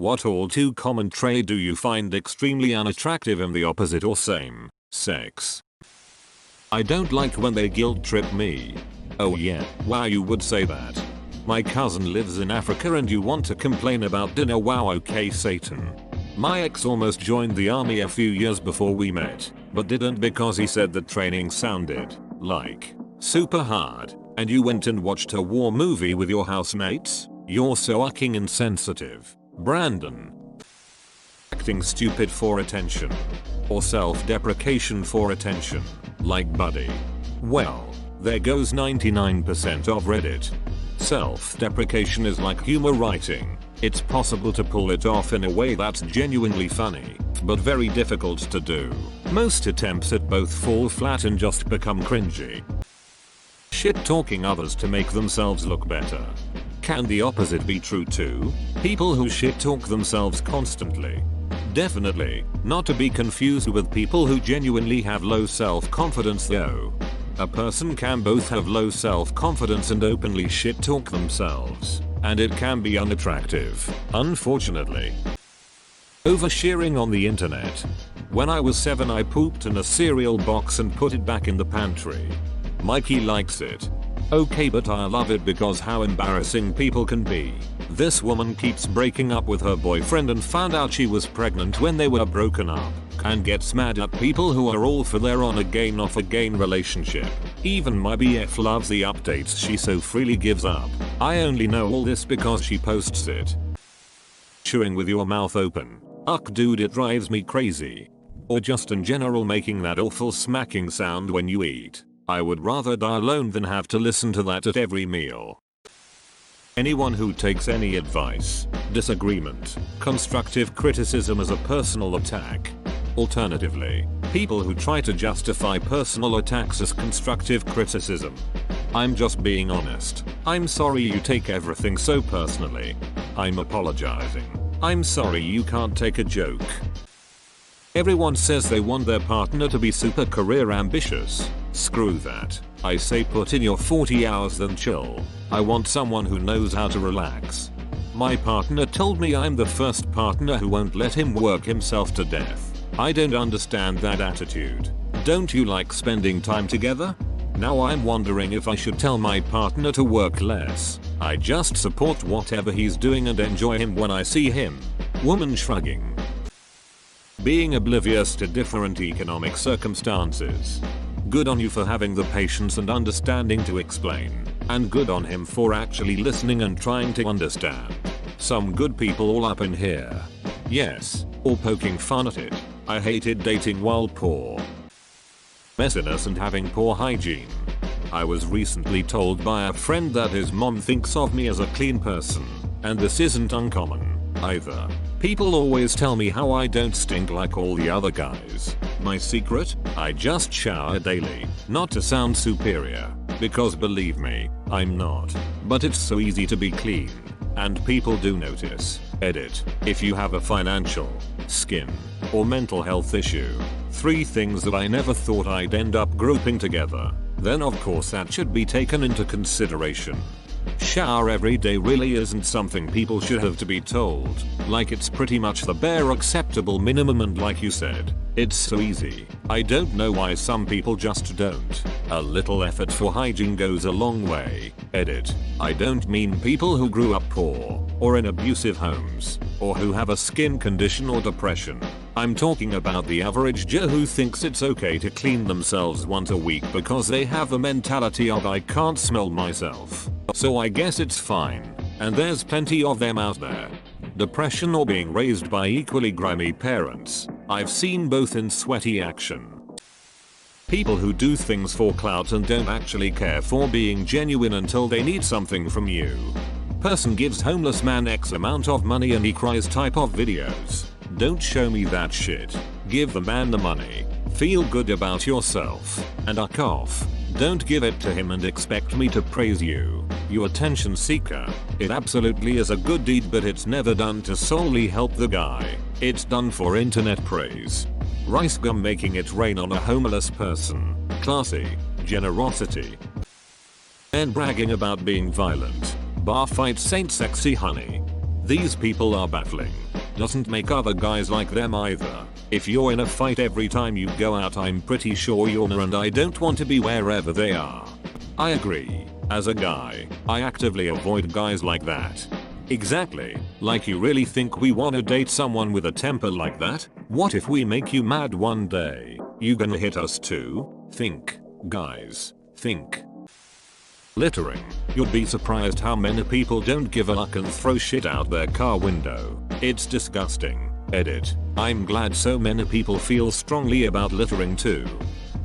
What all too common trait do you find extremely unattractive in the opposite or same sex? I don't like when they guilt trip me. Oh yeah, wow, you would say that. My cousin lives in Africa and you want to complain about dinner? Wow, okay Satan. My ex almost joined the army a few years before we met, but didn't because he said the training sounded like super hard, and you went and watched a war movie with your housemates? You're so fucking insensitive. Brandon. Acting stupid for attention. Or self-deprecation for attention, like Buddy. Well, there goes 99% of Reddit. Self-deprecation is like humor writing. It's possible to pull it off in a way that's genuinely funny, but very difficult to do. Most attempts at both fall flat and just become cringy. Shit-talking others to make themselves look better. Can the opposite be true too? People who shit-talk themselves constantly. Definitely, not to be confused with people who genuinely have low self-confidence though. A person can both have low self-confidence and openly shit-talk themselves, and it can be unattractive, unfortunately. Oversharing on the internet. When I was 7 I pooped in a cereal box and put it back in the pantry. Mikey likes it. Okay, but I love it because how embarrassing people can be. This woman keeps breaking up with her boyfriend and found out she was pregnant when they were broken up, and gets mad at people who are all for their on again off again relationship. Even my BF loves the updates she so freely gives up. I only know all this because she posts it. Chewing with your mouth open. Ugh dude, it drives me crazy. Or just in general making that awful smacking sound when you eat. I would rather die alone than have to listen to that at every meal. Anyone who takes any advice, disagreement, constructive criticism as a personal attack. Alternatively, people who try to justify personal attacks as constructive criticism. I'm just being honest. I'm sorry you take everything so personally. I'm apologizing. I'm sorry you can't take a joke. Everyone says they want their partner to be super career ambitious. Screw that. I say put in your 40 hours then chill. I want someone who knows how to relax. My partner told me I'm the first partner who won't let him work himself to death. I don't understand that attitude. Don't you like spending time together? Now I'm wondering if I should tell my partner to work less. I just support whatever he's doing and enjoy him when I see him. Woman shrugging. Being oblivious to different economic circumstances. Good on you for having the patience and understanding to explain. And good on him for actually listening and trying to understand. Some good people all up in here. Yes, or poking fun at it. I hated dating while poor. Messiness and having poor hygiene. I was recently told by a friend that his mom thinks of me as a clean person. And this isn't uncommon, either. People always tell me how I don't stink like all the other guys. My secret? I just shower daily. Not to sound superior, because believe me, I'm not. But it's so easy to be clean. And people do notice. Edit. If you have a financial, skin, or mental health issue. 3 things that I never thought I'd end up grouping together. Then of course that should be taken into consideration. Shower every day really isn't something people should have to be told, like it's pretty much the bare acceptable minimum, and like you said, it's so easy. I don't know why some people just don't. A little effort for hygiene goes a long way. Edit. I don't mean people who grew up poor, or in abusive homes, or who have a skin condition or depression. I'm talking about the average Joe who thinks it's okay to clean themselves once a week because they have the mentality of I can't smell myself, so I guess it's fine, and there's plenty of them out there. Depression or being raised by equally grimy parents. I've seen both in sweaty action. People who do things for clout and don't actually care for being genuine until they need something from you. Person gives homeless man X amount of money and he cries type of videos. Don't show me that shit. Give the man the money. Feel good about yourself. And off. Don't give it to him and expect me to praise you. You attention seeker. It absolutely is a good deed, but it's never done to solely help the guy. It's done for internet praise. Rice gum making it rain on a homeless person. Classy. Generosity. And bragging about being violent. Bar fights ain't sexy honey. These people are baffling. Doesn't make other guys like them either. If you're in a fight every time you go out, I'm pretty sure you're not, and I don't want to be wherever they are. I agree. As a guy, I actively avoid guys like that. Exactly. Like, you really think we wanna date someone with a temper like that? What if we make you mad one day? You gonna hit us too? Think. Guys. Think. Littering. You'd be surprised how many people don't give a fuck and throw shit out their car window. It's disgusting. Edit. I'm glad so many people feel strongly about littering too.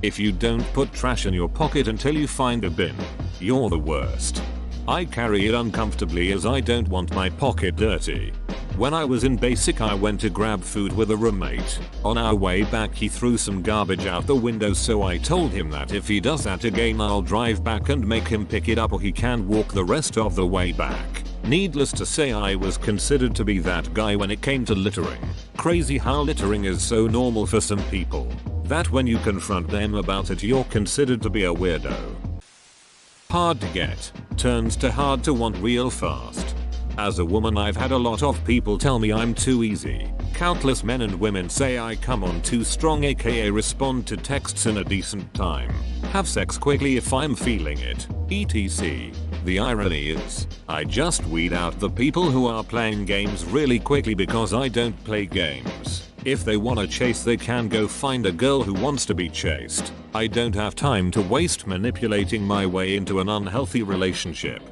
If you don't put trash in your pocket until you find a bin, you're the worst. I carry it uncomfortably as I don't want my pocket dirty. When I was in basic, I went to grab food with a roommate. On our way back, he threw some garbage out the window, so I told him that if he does that again, I'll drive back and make him pick it up, or he can walk the rest of the way back. Needless to say, I was considered to be that guy when it came to littering. Crazy how littering is so normal for some people that when you confront them about it, you're considered to be a weirdo. Hard to get turns to hard to want real fast. As a woman, I've had a lot of people tell me I'm too easy. Countless men and women say I come on too strong, aka respond to texts in a decent time, have sex quickly if I'm feeling it, etc. The irony is, I just weed out the people who are playing games really quickly because I don't play games. If they wanna chase, they can go find a girl who wants to be chased. I don't have time to waste manipulating my way into an unhealthy relationship.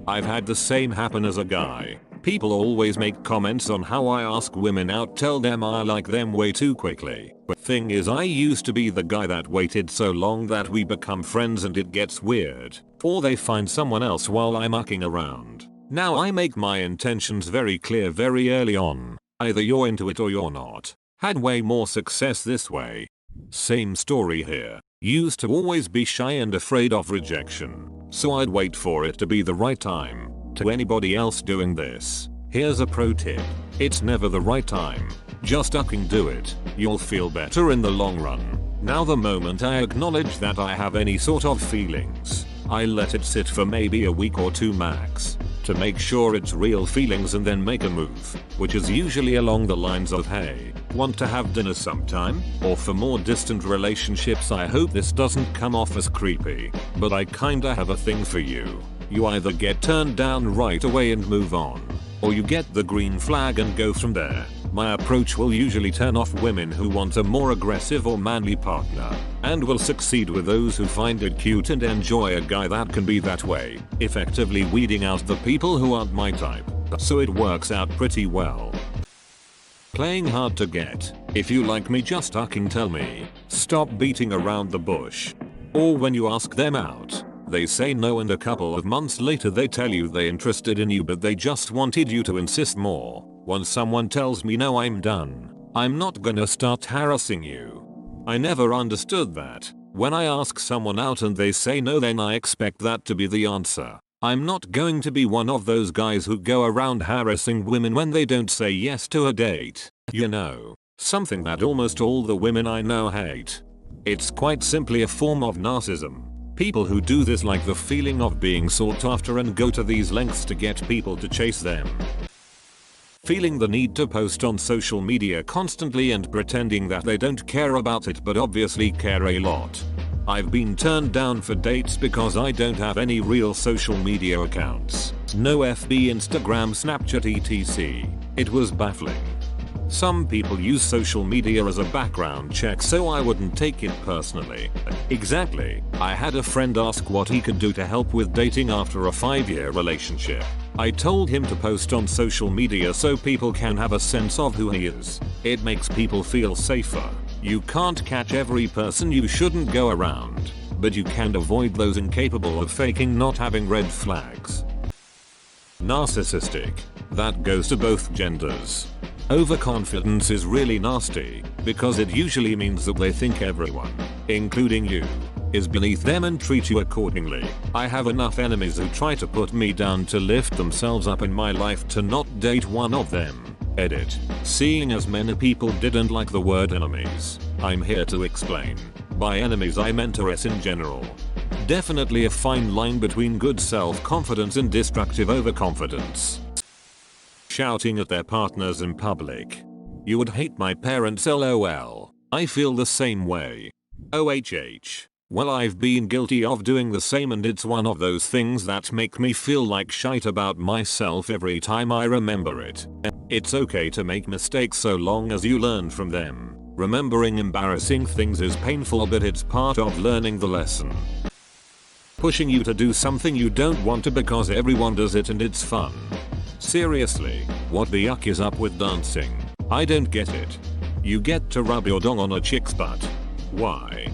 I've had the same happen as a guy. People always make comments on how I ask women out, tell them I like them way too quickly. But thing is, I used to be the guy that waited so long that we become friends and it gets weird. Or they find someone else while I'm mucking around. Now I make my intentions very clear very early on. Either you're into it or you're not. Had way more success this way. Same story here. Used to always be shy and afraid of rejection, so I'd wait for it to be the right time. To anybody else doing this, here's a pro tip. It's never the right time. Just fucking do it. You'll feel better in the long run. Now the moment I acknowledge that I have any sort of feelings, I let it sit for maybe a week or two max, to make sure it's real feelings, and then make a move, which is usually along the lines of, hey, want to have dinner sometime? Or for more distant relationships, I hope this doesn't come off as creepy, but I kinda have a thing for you. You either get turned down right away and move on, or you get the green flag and go from there. My approach will usually turn off women who want a more aggressive or manly partner, and will succeed with those who find it cute and enjoy a guy that can be that way, effectively weeding out the people who aren't my type. So it works out pretty well. Playing hard to get. If you like me, just fucking tell me. Stop beating around the bush. Or when you ask them out, they say no, and a couple of months later they tell you they're interested in you, but they just wanted you to insist more. Once someone tells me no, I'm done. I'm not gonna start harassing you. I never understood that. When I ask someone out and they say no, then I expect that to be the answer. I'm not going to be one of those guys who go around harassing women when they don't say yes to a date. You know, something that almost all the women I know hate. It's quite simply a form of narcissism. People who do this like the feeling of being sought after and go to these lengths to get people to chase them. Feeling the need to post on social media constantly and pretending that they don't care about it but obviously care a lot. I've been turned down for dates because I don't have any real social media accounts. No FB, Instagram, Snapchat, etc. It was baffling. Some people use social media as a background check, so I wouldn't take it personally. Exactly. I had a friend ask what he could do to help with dating after a 5-year relationship. I told him to post on social media so people can have a sense of who he is. It makes people feel safer. You can't catch every person you shouldn't go around, but you can avoid those incapable of faking not having red flags. Narcissistic. That goes to both genders. Overconfidence is really nasty, because it usually means that they think everyone, including you, is beneath them and treat you accordingly. I have enough enemies who try to put me down to lift themselves up in my life to not date one of them. Edit. Seeing as many people didn't like the word enemies, I'm here to explain. By enemies I meant RS in general. Definitely a fine line between good self-confidence and destructive overconfidence. Shouting at their partners in public. You would hate my parents lol. I feel the same way. OHH. Well, I've been guilty of doing the same, and it's one of those things that make me feel like shite about myself every time I remember it. It's okay to make mistakes so long as you learn from them. Remembering embarrassing things is painful, but it's part of learning the lesson. Pushing you to do something you don't want to because everyone does it and it's fun. Seriously, what the yuck is up with dancing? I don't get it. You get to rub your dong on a chick's butt. Why?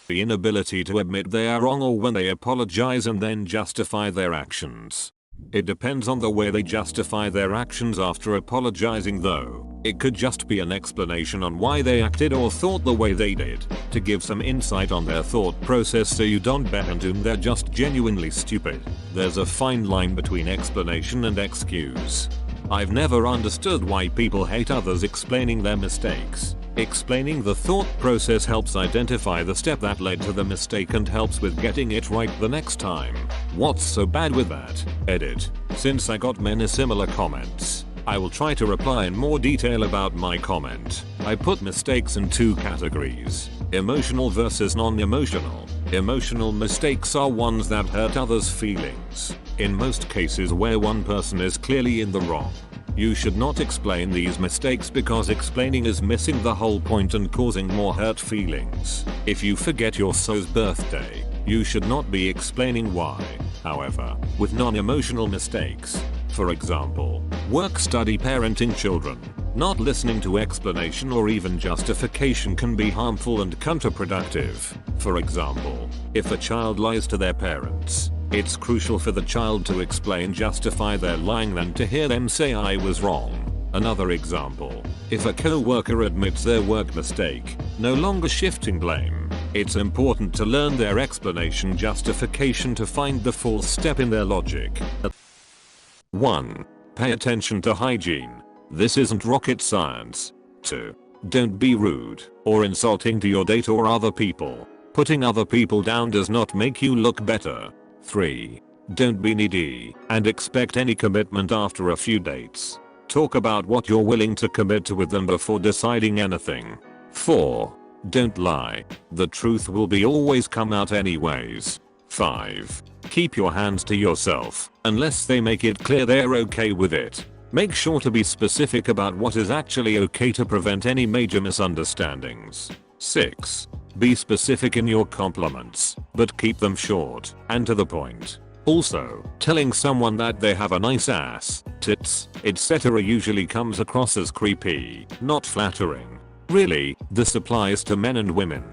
The inability to admit they are wrong, or when they apologize and then justify their actions. It depends on the way they justify their actions after apologizing though. It could just be an explanation on why they acted or thought the way they did, to give some insight on their thought process so you don't bet and assume they're just genuinely stupid. There's a fine line between explanation and excuse. I've never understood why people hate others explaining their mistakes. Explaining the thought process helps identify the step that led to the mistake and helps with getting it right the next time. What's so bad with that? Edit. Since I got many similar comments, I will try to reply in more detail about my comment. I put mistakes in two categories: emotional versus non-emotional. Emotional mistakes are ones that hurt others' feelings. In most cases where one person is clearly in the wrong. You should not explain these mistakes because explaining is missing the whole point and causing more hurt feelings. If you forget your so's birthday, you should not be explaining why. However, with non-emotional mistakes, for example, work, study, parenting children, not listening to explanation or even justification can be harmful and counterproductive. For example, if a child lies to their parents, it's crucial for the child to explain, justify their lying than to hear them say I was wrong. Another example, if a co-worker admits their work mistake, no longer shifting blame, it's important to learn their explanation justification to find the full step in their logic. 1. Pay attention to hygiene. This isn't rocket science. 2. Don't be rude or insulting to your date or other people. Putting other people down does not make you look better. 3. Don't be needy and expect any commitment after a few dates. Talk about what you're willing to commit to with them before deciding anything. 4. Don't lie. The truth will be always come out anyways. 5. Keep your hands to yourself unless they make it clear they're okay with it. Make sure to be specific about what is actually okay to prevent any major misunderstandings. 6. Be specific in your compliments, but keep them short and to the point. Also, telling someone that they have a nice ass, tits, etc. usually comes across as creepy, not flattering. Really, this applies to men and women.